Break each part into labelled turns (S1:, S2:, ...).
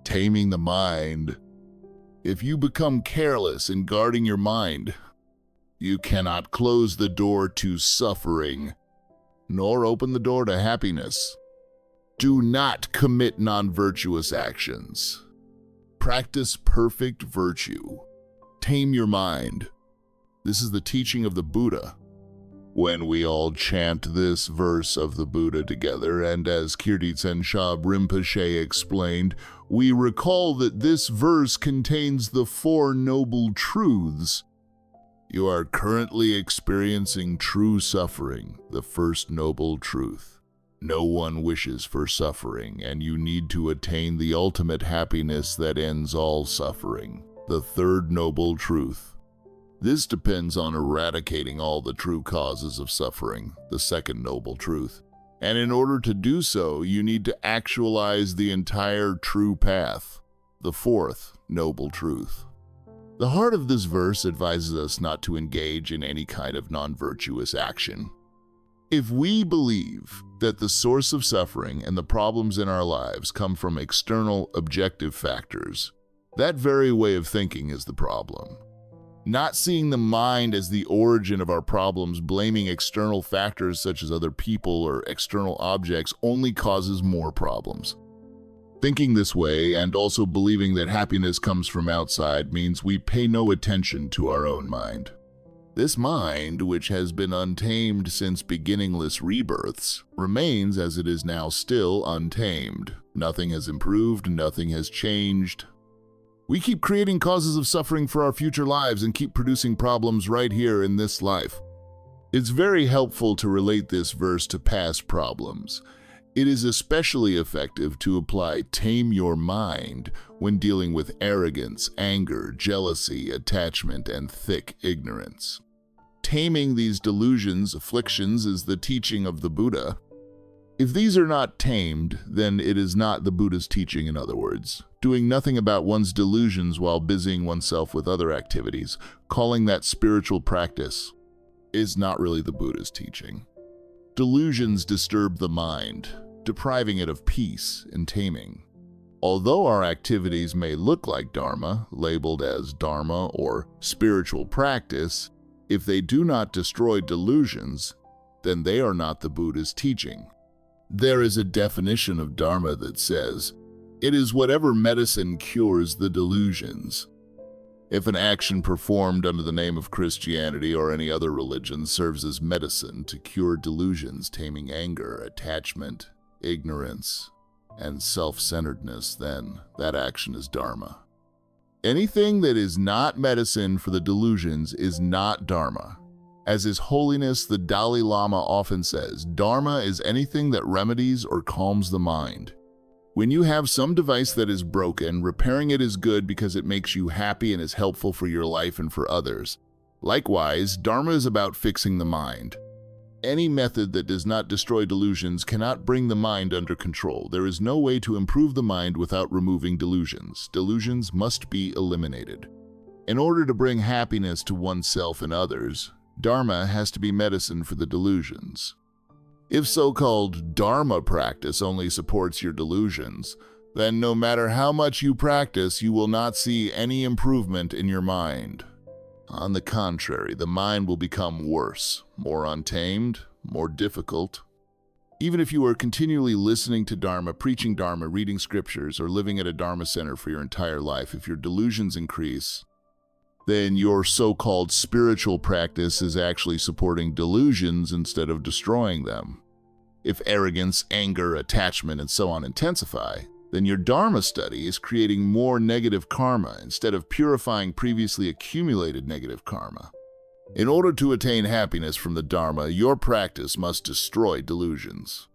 S1: Taming the Mind. If you become careless in guarding your mind, you cannot close the door to suffering, nor open the door to happiness. Do not commit non-virtuous actions. Practice perfect virtue. Tame your mind. This is the teaching of the Buddha. When we all chant this verse of the Buddha together, and as Kirti Tsenshab Rinpoche explained, we recall that this verse contains the Four Noble Truths. You are currently experiencing true suffering, the first noble truth. No one wishes for suffering, and you need to attain the ultimate happiness that ends all suffering, the third noble truth. This depends on eradicating all the true causes of suffering, the second noble truth. And in order to do so, you need to actualize the entire true path, the fourth noble truth. The heart of this verse advises us not to engage in any kind of non-virtuous action. If we believe that the source of suffering and the problems in our lives come from external objective factors, that very way of thinking is the problem. Not seeing the mind as the origin of our problems, blaming external factors such as other people or external objects only causes more problems. Thinking this way and also believing that happiness comes from outside means we pay no attention to our own mind. This mind, which has been untamed since beginningless rebirths, remains as it is now still untamed. Nothing has improved, nothing has changed. We keep creating causes of suffering for our future lives and keep producing problems right here in this life. It's very helpful to relate this verse to past problems. It is especially effective to apply tame your mind when dealing with arrogance, anger, jealousy, attachment, and thick ignorance. Taming these delusions, afflictions, is the teaching of the Buddha. If these are not tamed, then it is not the Buddha's teaching, in other words. Doing nothing about one's delusions while busying oneself with other activities, calling that spiritual practice, is not really the Buddha's teaching. Delusions disturb the mind, depriving it of peace and taming. Although our activities may look like Dharma, labeled as Dharma or spiritual practice, if they do not destroy delusions, then they are not the Buddha's teaching. There is a definition of Dharma that says, it is whatever medicine cures the delusions. If an action performed under the name of Christianity or any other religion serves as medicine to cure delusions, taming anger, attachment, ignorance, and self-centeredness, then that action is Dharma. Anything that is not medicine for the delusions is not Dharma. As His Holiness the Dalai Lama often says, Dharma is anything that remedies or calms the mind. When you have some device that is broken, repairing it is good because it makes you happy and is helpful for your life and for others. Likewise, Dharma is about fixing the mind. Any method that does not destroy delusions cannot bring the mind under control. There is no way to improve the mind without removing delusions. Delusions must be eliminated. In order to bring happiness to oneself and others, Dharma has to be medicine for the delusions. If so-called Dharma practice only supports your delusions, then no matter how much you practice, you will not see any improvement in your mind. On the contrary, the mind will become worse, more untamed, more difficult. Even if you are continually listening to Dharma, preaching Dharma, reading scriptures, or living at a Dharma center for your entire life, if your delusions increase, then your so-called spiritual practice is actually supporting delusions instead of destroying them. If arrogance, anger, attachment, and so on intensify, then your Dharma study is creating more negative karma instead of purifying previously accumulated negative karma. In order to attain happiness from the Dharma, your practice must destroy delusions.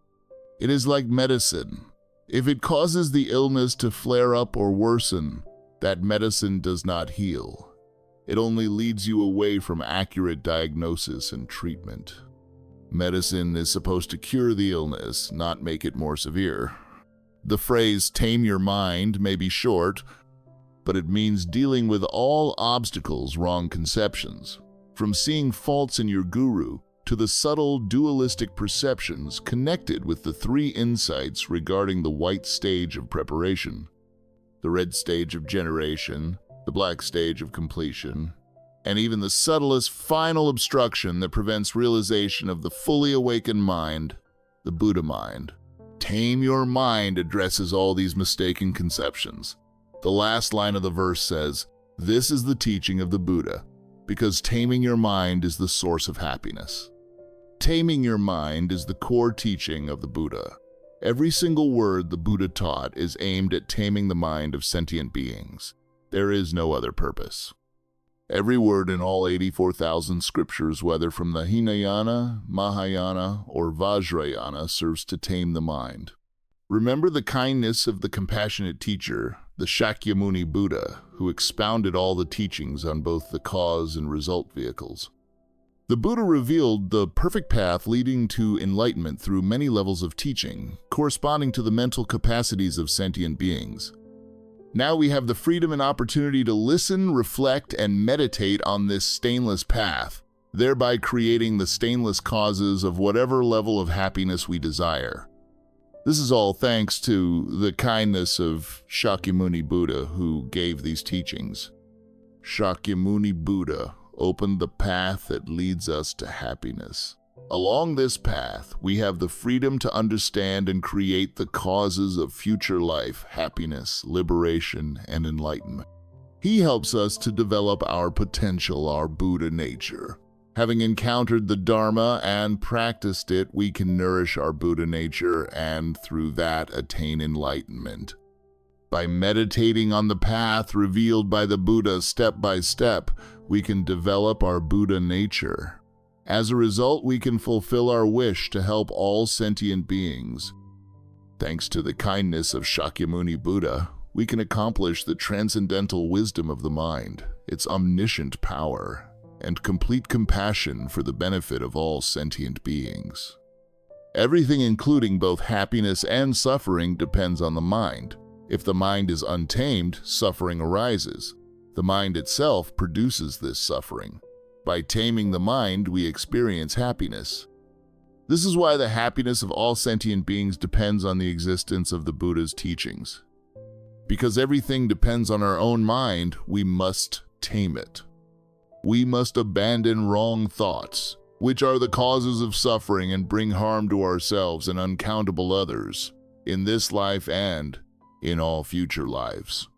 S1: It is like medicine. If it causes the illness to flare up or worsen, that medicine does not heal. It only leads you away from accurate diagnosis and treatment. Medicine is supposed to cure the illness, not make it more severe. The phrase tame your mind may be short, but it means dealing with all obstacles, wrong conceptions, from seeing faults in your guru to the subtle dualistic perceptions connected with the three insights regarding the white stage of preparation. the red stage of generation, the black stage of completion, and even the subtlest final obstruction that prevents realization of the fully awakened mind, the Buddha mind. Tame your mind addresses all these mistaken conceptions. The last line of the verse says, "This is the teaching of the Buddha, because taming your mind is the source of happiness." Taming your mind is the core teaching of the Buddha. Every single word the Buddha taught is aimed at taming the mind of sentient beings. There is no other purpose. Every word in all 84,000 scriptures, whether from the Hinayana, Mahayana, or Vajrayana, serves to tame the mind. Remember the kindness of the compassionate teacher, the Shakyamuni Buddha, who expounded all the teachings on both the cause and result vehicles. The Buddha revealed the perfect path leading to enlightenment through many levels of teaching, corresponding to the mental capacities of sentient beings. Now we have the freedom and opportunity to listen, reflect, and meditate on this stainless path, thereby creating the stainless causes of whatever level of happiness we desire. This is all thanks to the kindness of Shakyamuni Buddha, who gave these teachings. Shakyamuni Buddha opened the path that leads us to happiness. Along this path, we have the freedom to understand and create the causes of future life, happiness, liberation, and enlightenment. He helps us to develop our potential, our Buddha nature. Having encountered the Dharma and practiced it, we can nourish our Buddha nature and through that attain enlightenment. By meditating on the path revealed by the Buddha step by step, we can develop our Buddha nature. As a result, we can fulfill our wish to help all sentient beings. Thanks to the kindness of Shakyamuni Buddha, we can accomplish the transcendental wisdom of the mind, its omniscient power, and complete compassion for the benefit of all sentient beings. Everything, including both happiness and suffering, depends on the mind. If the mind is untamed, suffering arises. The mind itself produces this suffering. By taming the mind, we experience happiness. This is why the happiness of all sentient beings depends on the existence of the Buddha's teachings. Because everything depends on our own mind, we must tame it. We must abandon wrong thoughts, which are the causes of suffering and bring harm to ourselves and uncountable others, in this life and in all future lives.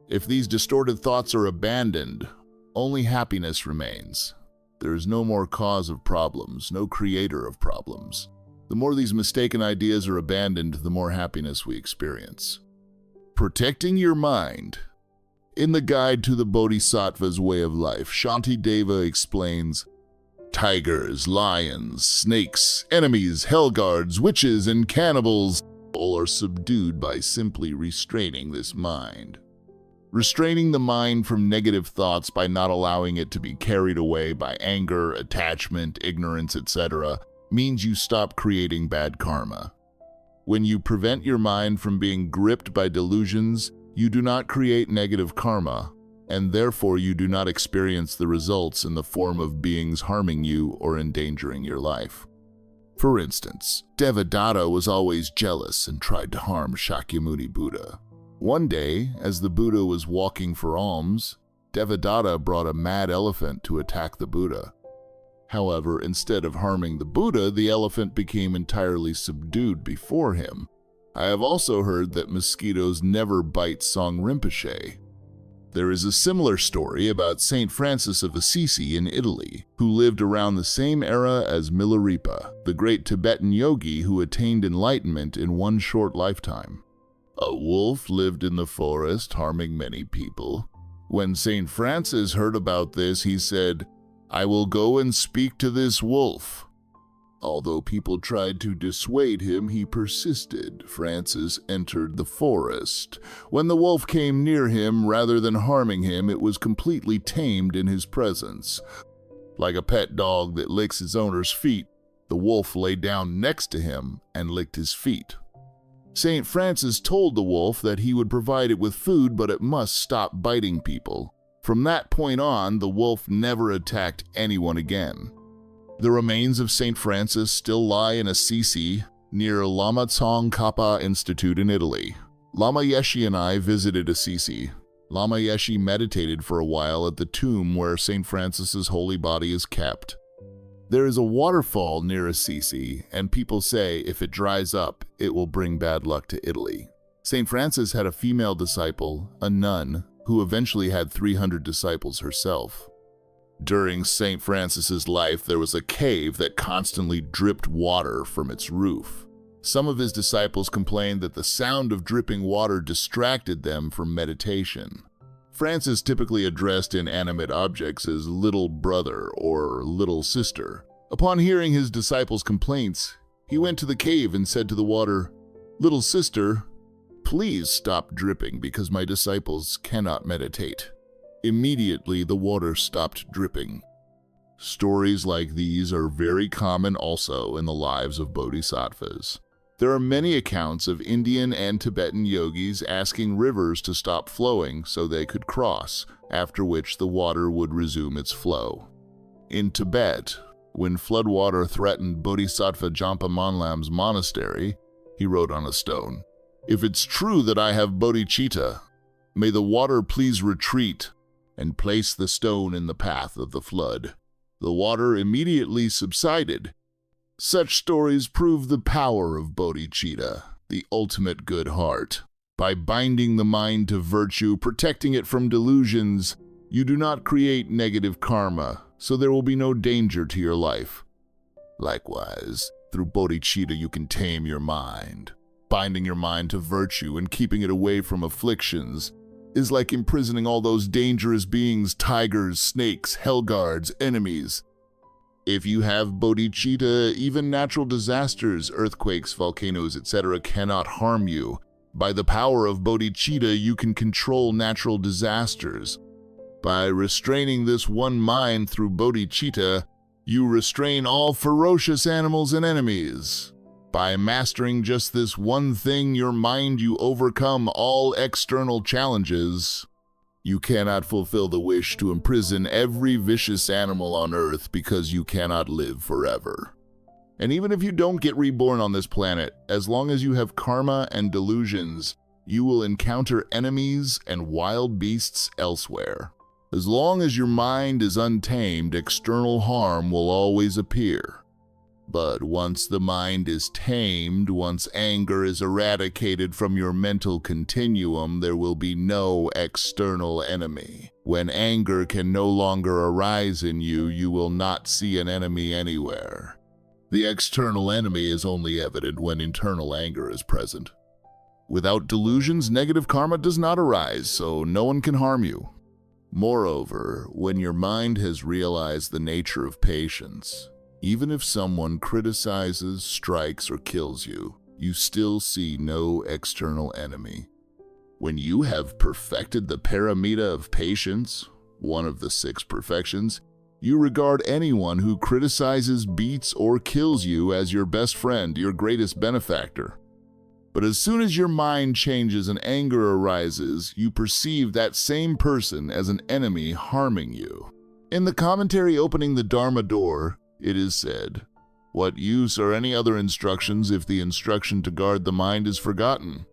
S1: If these distorted thoughts are abandoned, only happiness remains. There is no more cause of problems, no creator of problems. The more these mistaken ideas are abandoned, the more happiness we experience. Protecting your mind. In the Guide to the Bodhisattva's Way of Life, Shantideva explains, tigers, lions, snakes, enemies, hellguards, witches, and cannibals all are subdued by simply restraining this mind. Restraining the mind from negative thoughts by not allowing it to be carried away by anger, attachment, ignorance, etc., means you stop creating bad karma. When you prevent your mind from being gripped by delusions, you do not create negative karma, and therefore you do not experience the results in the form of beings harming you or endangering your life. For instance, Devadatta was always jealous and tried to harm Shakyamuni Buddha. One day, as the Buddha was walking for alms, Devadatta brought a mad elephant to attack the Buddha. However, instead of harming the Buddha, the elephant became entirely subdued before him. I have also heard that mosquitoes never bite Song Rinpoche. There is a similar story about Saint Francis of Assisi in Italy, who lived around the same era as Milarepa, the great Tibetan yogi who attained enlightenment in one short lifetime. A wolf lived in the forest, harming many people. When Saint Francis heard about this, he said, "I will go and speak to this wolf." Although people tried to dissuade him, he persisted. Francis entered the forest. When the wolf came near him, rather than harming him, it was completely tamed in his presence. Like a pet dog that licks its owner's feet, the wolf lay down next to him and licked his feet. Saint Francis told the wolf that he would provide it with food, but it must stop biting people. From that point on, the wolf never attacked anyone again. The remains of Saint Francis still lie in Assisi, near Lama Tsongkhapa Institute in Italy. Lama Yeshe and I visited Assisi. Lama Yeshe meditated for a while at the tomb where St. Francis's holy body is kept. There is a waterfall near Assisi, and people say if it dries up, it will bring bad luck to Italy. St. Francis had a female disciple, a nun, who eventually had 300 disciples herself. During St. Francis's life, there was a cave that constantly dripped water from its roof. Some of his disciples complained that the sound of dripping water distracted them from meditation. Francis typically addressed inanimate objects as little brother or little sister. Upon hearing his disciples' complaints, he went to the cave and said to the water, "Little sister, please stop dripping because my disciples cannot meditate." Immediately, the water stopped dripping. Stories like these are very common also in the lives of bodhisattvas. There are many accounts of Indian and Tibetan yogis asking rivers to stop flowing so they could cross, after which the water would resume its flow. In Tibet, when floodwater threatened Bodhisattva Jampa Monlam's monastery, he wrote on a stone, "If it's true that I have bodhicitta, may the water please retreat and place the stone in the path of the flood." The water immediately subsided. Such stories prove the power of bodhicitta, the ultimate good heart. By binding the mind to virtue, protecting it from delusions, you do not create negative karma, so there will be no danger to your life. Likewise, through bodhicitta you can tame your mind. Binding your mind to virtue and keeping it away from afflictions is like imprisoning all those dangerous beings, tigers, snakes, hellguards, enemies. If you have bodhicitta, even natural disasters, earthquakes, volcanoes, etc. cannot harm you. By the power of bodhicitta, you can control natural disasters. By restraining this one mind through bodhicitta, you restrain all ferocious animals and enemies. By mastering just this one thing, your mind, you overcome all external challenges. You cannot fulfill the wish to imprison every vicious animal on earth because you cannot live forever. And even if you don't get reborn on this planet, as long as you have karma and delusions, you will encounter enemies and wild beasts elsewhere. As long as your mind is untamed, external harm will always appear. But once the mind is tamed, once anger is eradicated from your mental continuum, there will be no external enemy. When anger can no longer arise in you, you will not see an enemy anywhere. The external enemy is only evident when internal anger is present. Without delusions, negative karma does not arise, so no one can harm you. Moreover, when your mind has realized the nature of patience, even if someone criticizes, strikes, or kills you, you still see no external enemy. When you have perfected the paramita of patience, one of the 6 perfections, you regard anyone who criticizes, beats, or kills you as your best friend, your greatest benefactor. But as soon as your mind changes and anger arises, you perceive that same person as an enemy harming you. In the commentary opening the Dharma door, it is said, "What use are any other instructions if the instruction to guard the mind is forgotten?"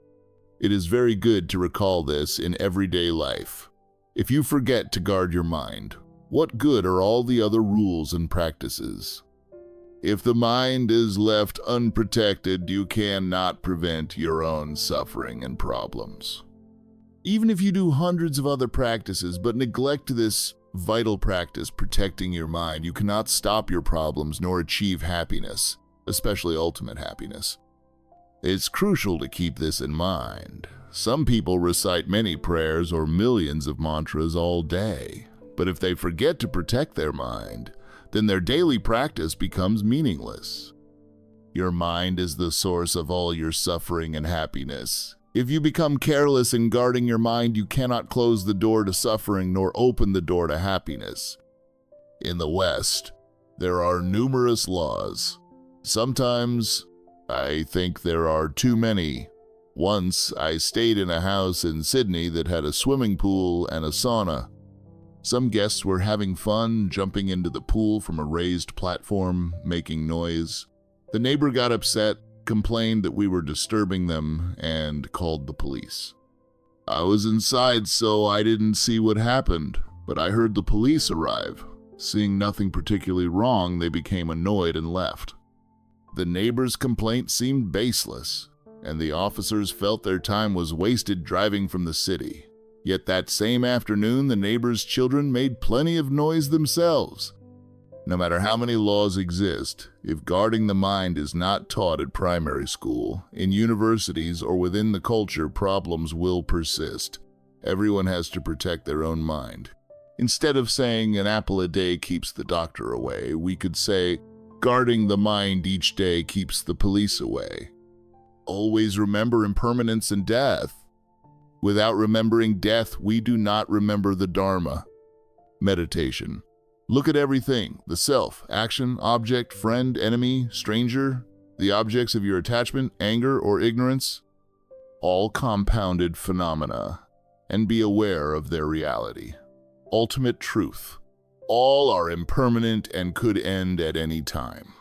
S1: It is very good to recall this in everyday life. If you forget to guard your mind, what good are all the other rules and practices? If the mind is left unprotected, you cannot prevent your own suffering and problems. Even if you do hundreds of other practices but neglect this vital practice, protecting your mind, you cannot stop your problems nor achieve happiness, especially ultimate happiness. It's crucial to keep this in mind. Some people recite many prayers or millions of mantras all day, but if they forget to protect their mind, then their daily practice becomes meaningless. Your mind is the source of all your suffering and happiness. If you become careless in guarding your mind, you cannot close the door to suffering nor open the door to happiness. In the West, there are numerous laws. Sometimes, I think there are too many. Once, I stayed in a house in Sydney that had a swimming pool and a sauna. Some guests were having fun, jumping into the pool from a raised platform, making noise. The neighbor got upset complained that we were disturbing them, and called the police. I was inside, so I didn't see what happened, but I heard the police arrive. Seeing nothing particularly wrong, they became annoyed and left. The neighbors' complaint seemed baseless, and the officers felt their time was wasted driving from the city. Yet that same afternoon, the neighbors' children made plenty of noise themselves. No matter how many laws exist, if guarding the mind is not taught at primary school, in universities, or within the culture, problems will persist. Everyone has to protect their own mind. Instead of saying an apple a day keeps the doctor away, we could say, guarding the mind each day keeps the police away. Always remember impermanence and death. Without remembering death, we do not remember the Dharma. Meditation. Look at everything, the self, action, object, friend, enemy, stranger, the objects of your attachment, anger, or ignorance, all compounded phenomena, and be aware of their reality. Ultimate truth. All are impermanent and could end at any time.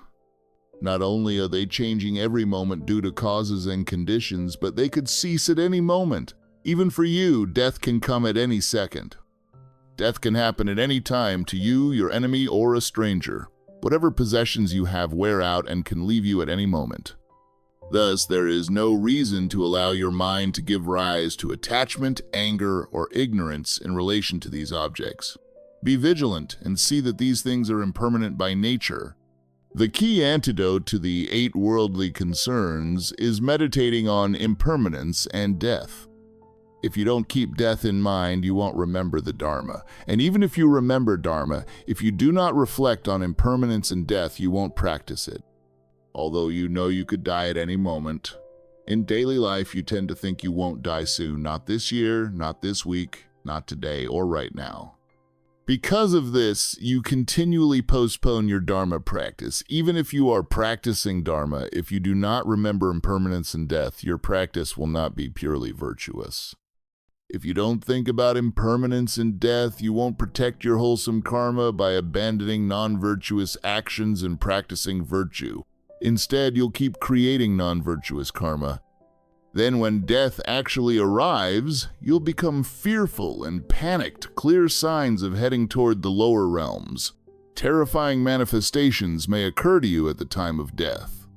S1: Not only are they changing every moment due to causes and conditions, but they could cease at any moment. Even for you, death can come at any second. Death can happen at any time to you, your enemy, or a stranger. Whatever possessions you have wear out and can leave you at any moment. Thus, there is no reason to allow your mind to give rise to attachment, anger, or ignorance in relation to these objects. Be vigilant and see that these things are impermanent by nature. The key antidote to the 8 worldly concerns is meditating on impermanence and death. If you don't keep death in mind, you won't remember the Dharma. And even if you remember Dharma, if you do not reflect on impermanence and death, you won't practice it. Although you know you could die at any moment, in daily life you tend to think you won't die soon, not this year, not this week, not today, or right now. Because of this, you continually postpone your Dharma practice. Even if you are practicing Dharma, if you do not remember impermanence and death, your practice will not be purely virtuous. If you don't think about impermanence and death, you won't protect your wholesome karma by abandoning non-virtuous actions and practicing virtue. Instead, you'll keep creating non-virtuous karma. Then when death actually arrives, you'll become fearful and panicked, clear signs of heading toward the lower realms. Terrifying manifestations may occur to you at the time of death.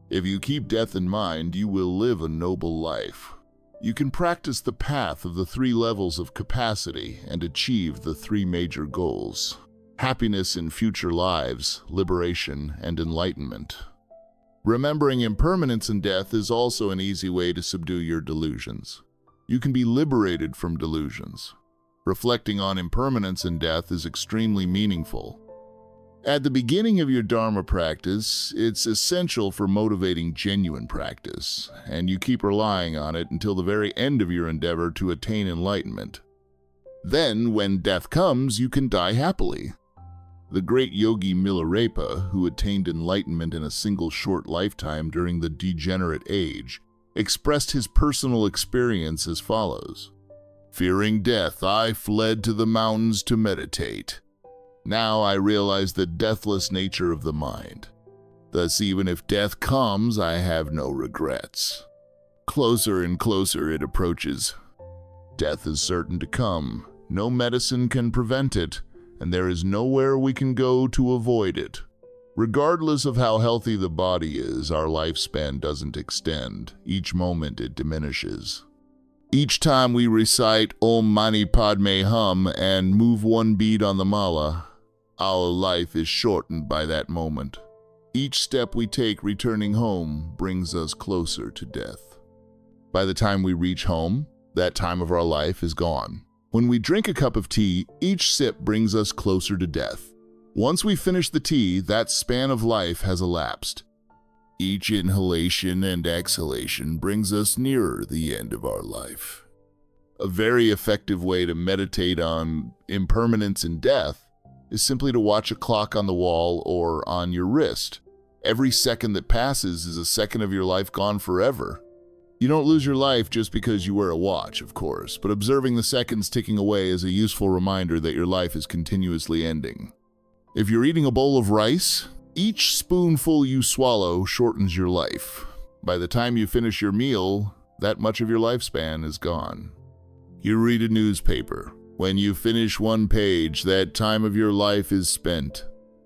S1: If you keep death in mind, you will live a noble life. You can practice the path of the 3 levels of capacity and achieve the 3 major goals: happiness in future lives, liberation, and enlightenment. Remembering impermanence and death is also an easy way to subdue your delusions. You can be liberated from delusions. Reflecting on impermanence and death is extremely meaningful. At the beginning of your Dharma practice, it's essential for motivating genuine practice, and you keep relying on it until the very end of your endeavor to attain enlightenment. Then, when death comes, you can die happily. The great yogi Milarepa, who attained enlightenment in a single short lifetime during the degenerate age, expressed his personal experience as follows: "Fearing death, I fled to the mountains to meditate. Now I realize the deathless nature of the mind. Thus, even if death comes, I have no regrets. Closer and closer it approaches. Death is certain to come. No medicine can prevent it, and there is nowhere we can go to avoid it. Regardless of how healthy the body is, our lifespan doesn't extend. Each moment it diminishes. Each time we recite Om Mani Padme Hum and move 1 bead on the mala, our life is shortened by that moment. Each step we take returning home brings us closer to death. By the time we reach home, that time of our life is gone. When we drink a cup of tea, each sip brings us closer to death. Once we finish the tea, that span of life has elapsed. Each inhalation and exhalation brings us nearer the end of our life. A very effective way to meditate on impermanence and death is simply to watch a clock on the wall or on your wrist. Every second that passes is a second of your life gone forever. You don't lose your life just because you wear a watch, of course, but observing the seconds ticking away is a useful reminder that your life is continuously ending. If you're eating a bowl of rice, each spoonful you swallow shortens your life. By the time you finish your meal, that much of your lifespan is gone. You read a newspaper. When you finish one page, that time of your life is spent.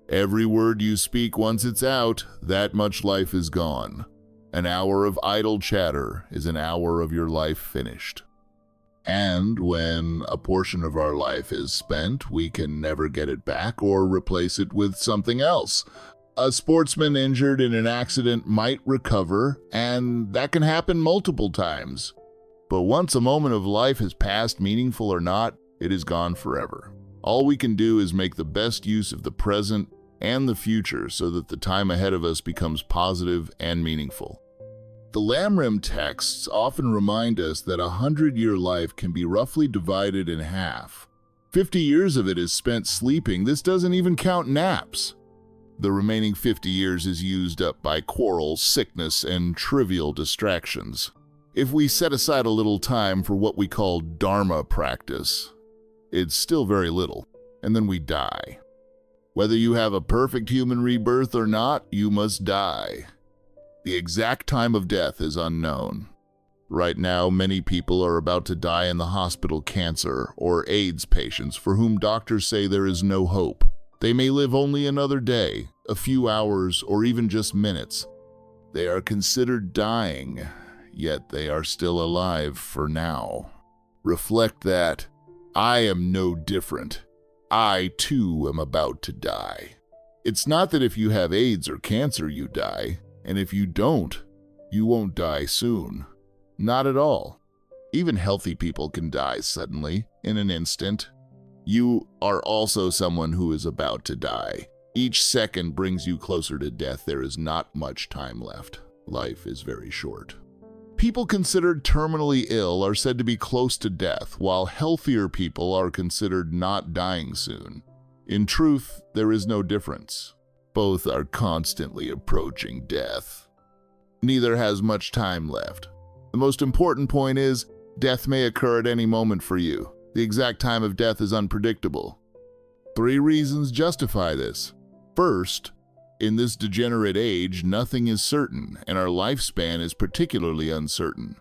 S1: Every word you speak, once it's out, that much life is gone. An hour of idle chatter is an hour of your life finished. And when a portion of our life is spent, we can never get it back or replace it with something else. A sportsman injured in an accident might recover, and that can happen multiple times. But once a moment of life has passed, meaningful or not, it is gone forever. All we can do is make the best use of the present and the future so that the time ahead of us becomes positive and meaningful. The Lamrim texts often remind us that a 100-year life can be roughly divided in half. 50 years of it is spent sleeping. This doesn't even count naps. The remaining 50 years is used up by quarrels, sickness, and trivial distractions. If we set aside a little time for what we call Dharma practice, it's still very little, and then we die. Whether you have a perfect human rebirth or not, you must die. The exact time of death is unknown. Right now, many people are about to die in the hospital cancer or AIDS patients for whom doctors say there is no hope. They may live only another day, a few hours, or even just minutes. They are considered dying, yet they are still alive for now. Reflect that I am no different. I, too, am about to die. It's not that if you have AIDS or cancer, you die, and if you don't, you won't die soon. Not at all. Even healthy people can die suddenly, in an instant. You are also someone who is about to die. Each second brings you closer to death. There is not much time left. Life is very short. People considered terminally ill are said to be close to death, while healthier people are considered not dying soon. In truth, there is no difference. Both are constantly approaching death. Neither has much time left. The most important point is, death may occur at any moment for you. The exact time of death is unpredictable. 3 reasons justify this. First, in this degenerate age, nothing is certain, and our lifespan is particularly uncertain.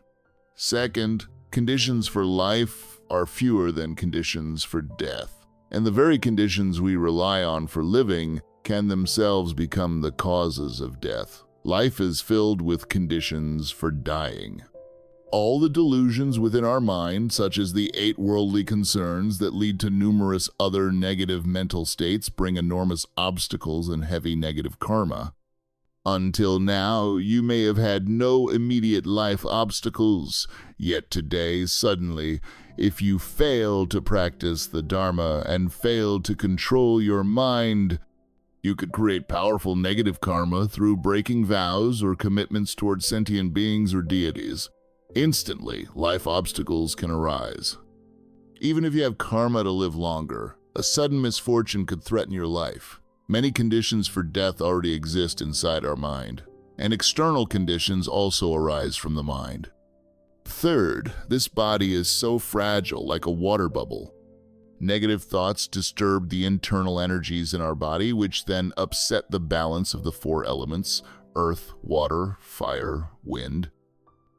S1: Second, conditions for life are fewer than conditions for death, and the very conditions we rely on for living can themselves become the causes of death. Life is filled with conditions for dying. All the delusions within our mind, such as the 8 worldly concerns that lead to numerous other negative mental states, bring enormous obstacles and heavy negative karma. Until now, you may have had no immediate life obstacles, yet today, suddenly, if you fail to practice the Dharma and fail to control your mind, you could create powerful negative karma through breaking vows or commitments towards sentient beings or deities. Instantly, life obstacles can arise. Even if you have karma to live longer, a sudden misfortune could threaten your life. Many conditions for death already exist inside our mind, and external conditions also arise from the mind. Third, this body is so fragile, like a water bubble. Negative thoughts disturb the internal energies in our body, which then upset the balance of the 4 elements: earth, water, fire, wind.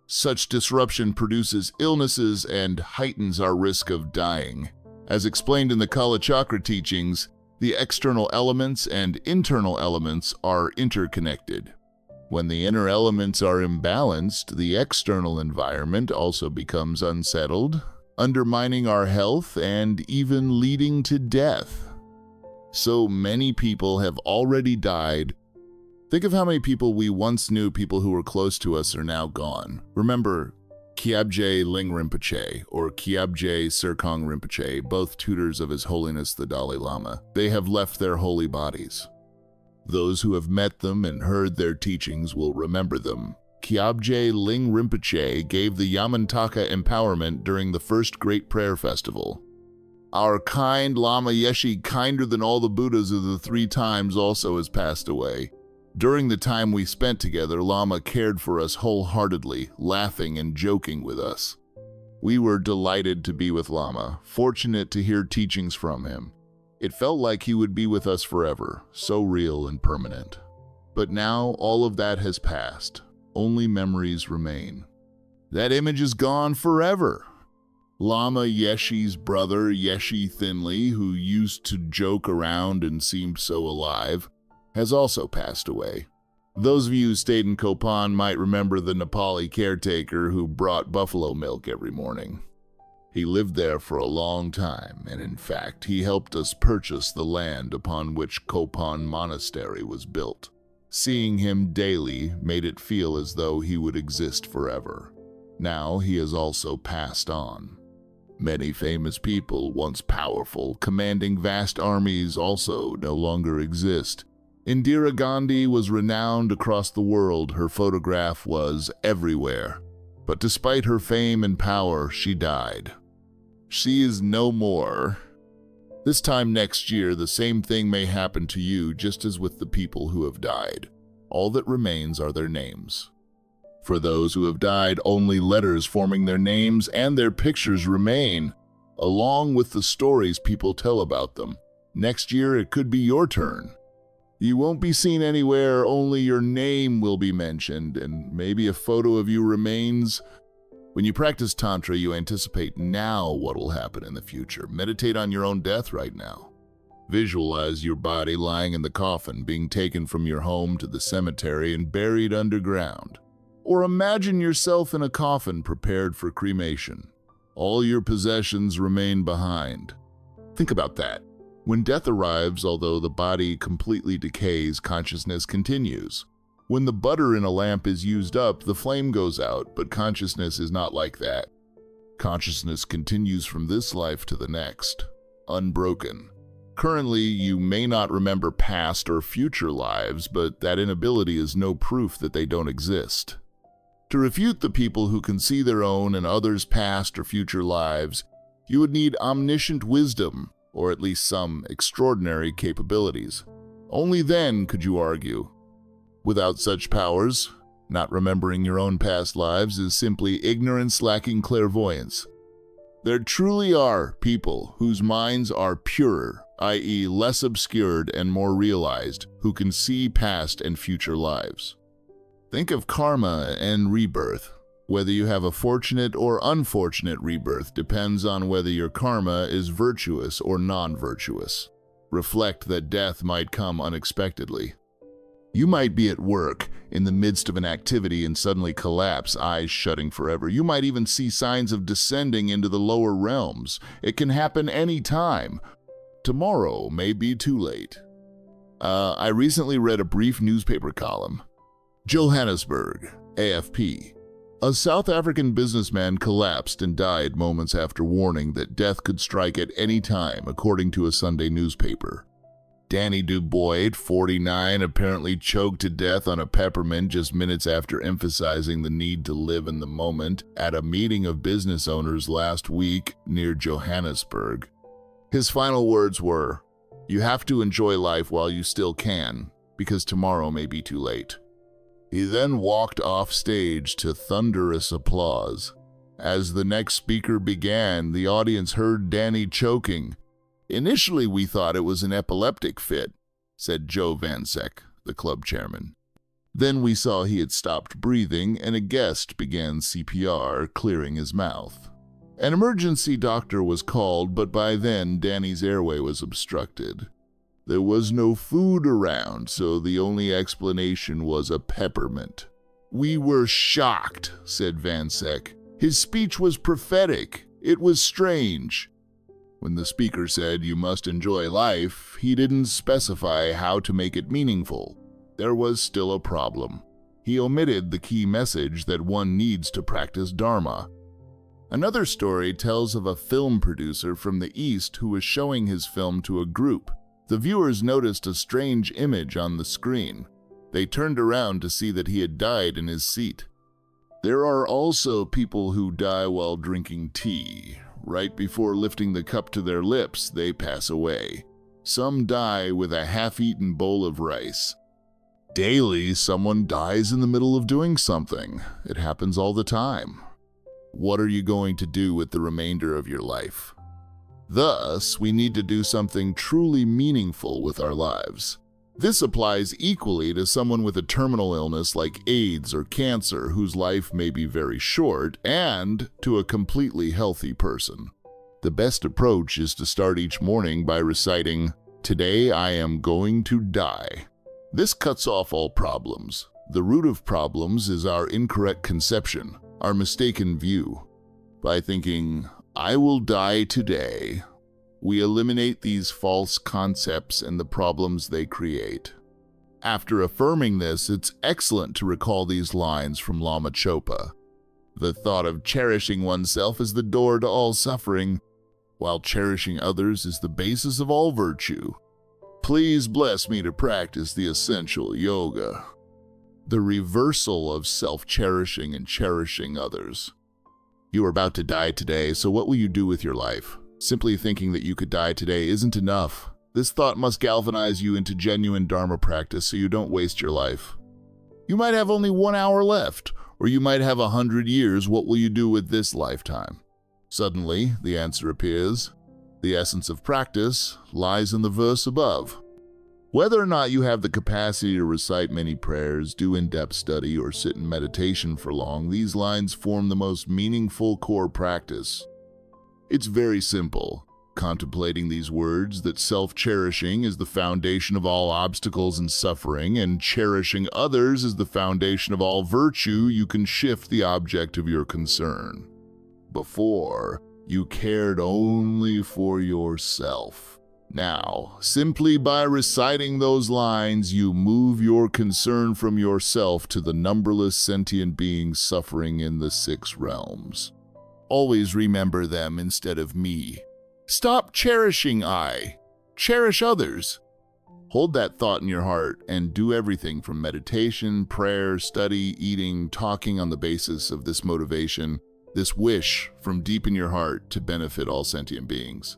S1: Such disruption produces illnesses and heightens our risk of dying. As explained in the Kala Chakra teachings, the external elements and internal elements are interconnected. When the inner elements are imbalanced, the external environment also becomes unsettled, undermining our health and even leading to death. So many people have already died. Think of how many people we once knew, people who were close to us, are now gone. Remember Kyabje Ling Rinpoche or Kyabje Serkong Rinpoche, both tutors of His Holiness the Dalai Lama. They have left their holy bodies. Those who have met them and heard their teachings will remember them. Kyabje Ling Rinpoche gave the Yamantaka empowerment during the first Great Prayer Festival. Our kind Lama Yeshe, kinder than all the Buddhas of the 3 times, also has passed away. During the time we spent together, Lama cared for us wholeheartedly, laughing and joking with us. We were delighted to be with Lama, fortunate to hear teachings from him. It felt like he would be with us forever, so real and permanent. But now all of that has passed. only memories remain. That image is gone forever. Lama Yeshe's brother, Yeshe Thinley, who used to joke around and seemed so alive, has also passed away. Those of you who stayed in Kopan might remember the Nepali caretaker who brought buffalo milk every morning. He lived there for a long time, and in fact, he helped us purchase the land upon which Kopan Monastery was built. Seeing him daily made it feel as though he would exist forever. Now he has also passed on. Many famous people, once powerful, commanding vast armies, also no longer exist. Indira Gandhi was renowned across the world. Her photograph was everywhere. But despite her fame and power, she died. She is no more. This time next year, the same thing may happen to you, just as with the people who have died. All that remains are their names. For those who have died, only letters forming their names and their pictures remain, along with the stories people tell about them. Next year, it could be your turn. You won't be seen anywhere, only your name will be mentioned, and maybe a photo of you remains. When you practice Tantra, you anticipate now what will happen in the future. Meditate on your own death right now. Visualize your body lying in the coffin, being taken from your home to the cemetery and buried underground. Or imagine yourself in a coffin prepared for cremation. All your possessions remain behind. Think about that. When death arrives, although the body completely decays, consciousness continues. When the butter in a lamp is used up, the flame goes out, but consciousness is not like that. Consciousness continues from this life to the next, unbroken. Currently, you may not remember past or future lives, but that inability is no proof that they don't exist. To refute the people who can see their own and others' past or future lives, you would need omniscient wisdom, or at least some extraordinary capabilities. Only then could you argue. Without such powers, not remembering your own past lives is simply ignorance lacking clairvoyance. There truly are people whose minds are purer, i.e. less obscured and more realized, who can see past and future lives. Think of karma and rebirth. Whether you have a fortunate or unfortunate rebirth depends on whether your karma is virtuous or non-virtuous. Reflect that death might come unexpectedly. You might be at work, in the midst of an activity, and suddenly collapse, eyes shutting forever. You might even see signs of descending into the lower realms. It can happen any time. Tomorrow may be too late. I recently read a brief newspaper column. Johannesburg, AFP. A South African businessman collapsed and died moments after warning that death could strike at any time, according to a Sunday newspaper. Danny Dubois, 49, apparently choked to death on a peppermint just minutes after emphasizing the need to live in the moment at a meeting of business owners last week near Johannesburg. His final words were, "You have to enjoy life while you still can, because tomorrow may be too late." He then walked off stage to thunderous applause. As the next speaker began, the audience heard Danny choking. "Initially, we thought it was an epileptic fit," said Joe Vansek, the club chairman. "Then we saw he had stopped breathing, and a guest began CPR, clearing his mouth. An emergency doctor was called, but by then Danny's airway was obstructed. There was no food around, so the only explanation was a peppermint. We were shocked," said Vansek. "His speech was prophetic. It was strange." When the speaker said, "You must enjoy life," he didn't specify how to make it meaningful. There was still a problem. He omitted the key message that one needs to practice Dharma. Another story tells of a film producer from the East who was showing his film to a group. The viewers noticed a strange image on the screen. They turned around to see that he had died in his seat. There are also people who die while drinking tea. Right before lifting the cup to their lips, they pass away. Some die with a half-eaten bowl of rice. Daily, someone dies in the middle of doing something. It happens all the time. What are you going to do with the remainder of your life? Thus, we need to do something truly meaningful with our lives. This applies equally to someone with a terminal illness like AIDS or cancer whose life may be very short, and to a completely healthy person. The best approach is to start each morning by reciting, "Today I am going to die." This cuts off all problems. The root of problems is our incorrect conception, our mistaken view. By thinking, "I will die today," we eliminate these false concepts and the problems they create. After affirming this, it's excellent to recall these lines from Lama Chopa. The thought of cherishing oneself is the door to all suffering, while cherishing others is the basis of all virtue. Please bless me to practice the essential yoga. The reversal of self-cherishing and cherishing others. You are about to die today, so what will you do with your life? Simply thinking that you could die today isn't enough. This thought must galvanize you into genuine Dharma practice so you don't waste your life. You might have only 1 hour left, or you might have 100 years. What will you do with this lifetime? Suddenly, the answer appears. The essence of practice lies in the verse above. Whether or not you have the capacity to recite many prayers, do in-depth study, or sit in meditation for long, these lines form the most meaningful core practice. It's very simple, contemplating these words that self-cherishing is the foundation of all obstacles and suffering, and cherishing others is the foundation of all virtue. You can shift the object of your concern. Before, you cared only for yourself. Now, simply by reciting those lines, you move your concern from yourself to the numberless sentient beings suffering in the 6 realms. Always remember them instead of me. Stop cherishing I. Cherish others. Hold that thought in your heart and do everything from meditation, prayer, study, eating, talking on the basis of this motivation, this wish from deep in your heart to benefit all sentient beings.